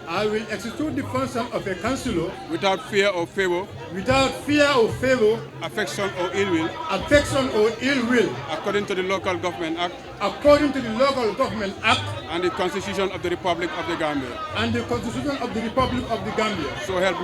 I will execute the function of a councillor without fear or favor, affection or ill will, according to the Local Government Act and the Constitution of the Republic of the Gambia. So help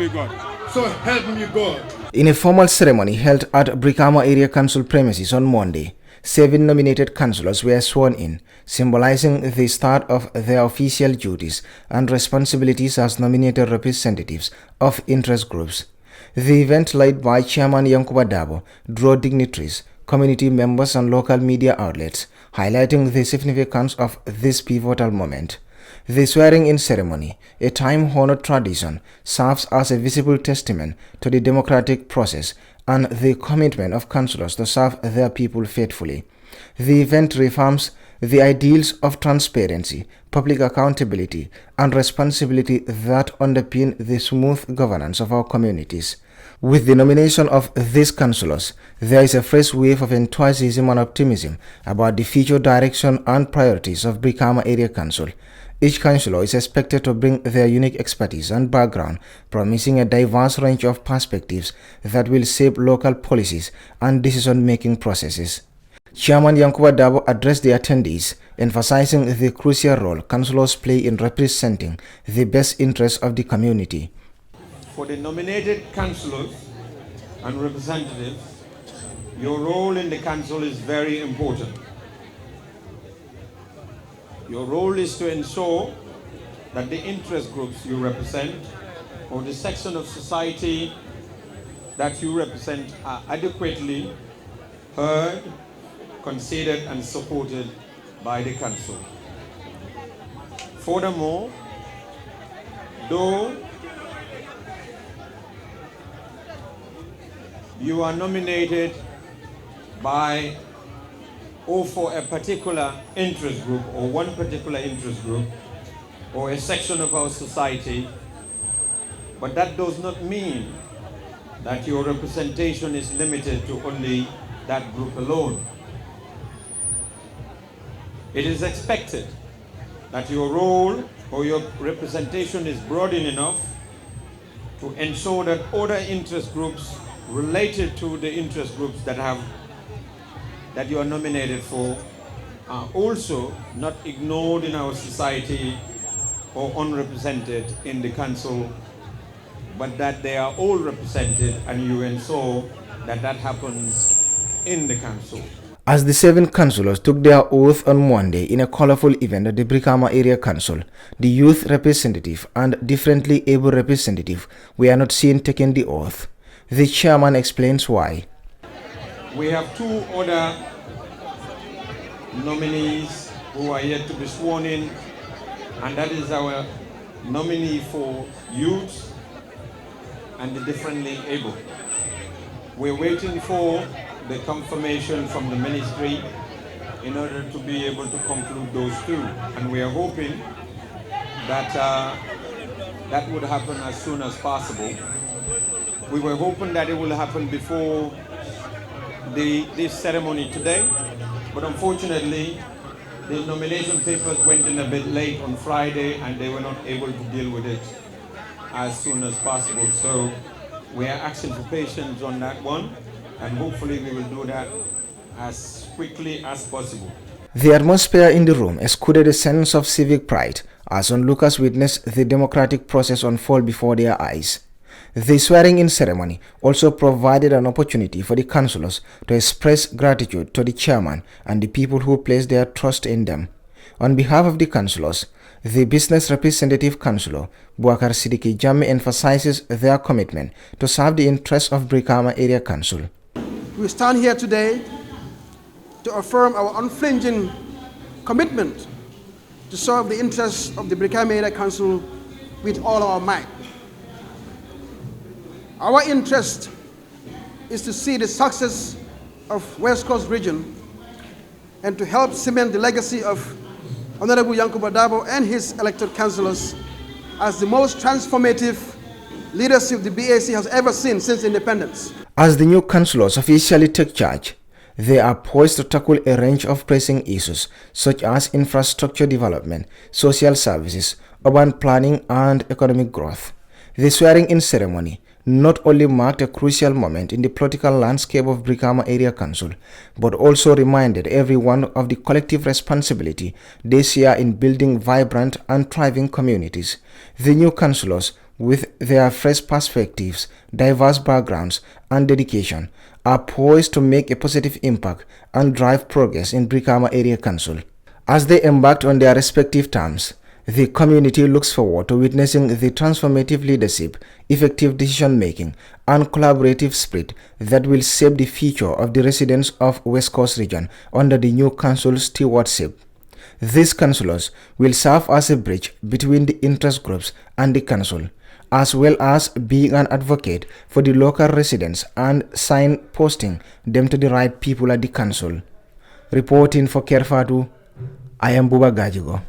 me God. In a formal ceremony held at Brikama Area Council premises on Monday, 7 nominated councillors were sworn in, symbolizing the start of their official duties and responsibilities as nominated representatives of interest groups. The event, led by Chairman Yankuba Dabo, drew dignitaries, community members and local media outlets, highlighting the significance of this pivotal moment. The swearing-in ceremony, a time-honored tradition, serves as a visible testament to the democratic process and the commitment of councillors to serve their people faithfully. The event reaffirms the ideals of transparency, public accountability, and responsibility that underpin the smooth governance of our communities. With the nomination of these councillors, there is a fresh wave of enthusiasm and optimism about the future direction and priorities of Brikama Area Council. Each councillor is expected to bring their unique expertise and background, promising a diverse range of perspectives that will shape local policies and decision-making processes. Chairman Yankuba Dabo addressed the attendees, emphasizing the crucial role councillors play in representing the best interests of the community. For the nominated councillors and representatives, your role in the council is very important. Your role is to ensure that the interest groups you represent or the section of society that you represent are adequately heard, considered and supported by the council. Furthermore, though you are nominated by or for a particular interest group or one particular interest group or a section of our society, but that does not mean that your representation is limited to only that group alone. It is expected that your role or your representation is broad enough to ensure that other interest groups related to the interest groups that you are nominated for are also not ignored in our society or unrepresented in the council, but that they are all represented and you ensure that that happens in the council. As the 7 councillors took their oath on Monday in a colorful event at the Brikama Area Council, the youth representative and differently able representative were not seen taking the oath. The chairman explains why. We have 2 other nominees who are yet to be sworn in, and that is our nominee for youth and the differently able. We're waiting for the confirmation from the ministry in order to be able to conclude those 2, and we are hoping that that would happen as soon as possible. We were hoping that it will happen before this ceremony today, but unfortunately the nomination papers went in a bit late on Friday and they were not able to deal with it as soon as possible. So we are asking for patience on that one, and hopefully we will do that as quickly as possible. The atmosphere in the room exuded a sense of civic pride as onlookers witnessed the democratic process unfold before their eyes. The swearing-in ceremony also provided an opportunity for the councillors to express gratitude to the chairman and the people who placed their trust in them. On behalf of the councillors, the business representative councillor, Buakar Sidiki Jammeh, emphasizes their commitment to serve the interests of Brikama Area Council. We stand here today to affirm our unflinching commitment to serve the interests of the Brikama Area Council with all our might. Our interest is to see the success of West Coast region and to help cement the legacy of Honorable Yankuba Dabo and his elected councillors as the most transformative leadership the BAC has ever seen since independence. As the new councillors officially take charge, they are poised to tackle a range of pressing issues such as infrastructure development, social services, urban planning and economic growth. The swearing-in ceremony not only marked a crucial moment in the political landscape of Brikama Area Council, but also reminded everyone of the collective responsibility they share in building vibrant and thriving communities. The new councillors, with their fresh perspectives, diverse backgrounds, and dedication, are poised to make a positive impact and drive progress in Brikama Area Council. As they embark on their respective terms, the community looks forward to witnessing the transformative leadership, effective decision-making, and collaborative spirit that will shape the future of the residents of West Coast region under the new council's stewardship. These councillors will serve as a bridge between the interest groups and the council, as well as being an advocate for the local residents and signposting them to the right people at the council. Reporting for Kerr, Fatou, I am Buba Gajigo.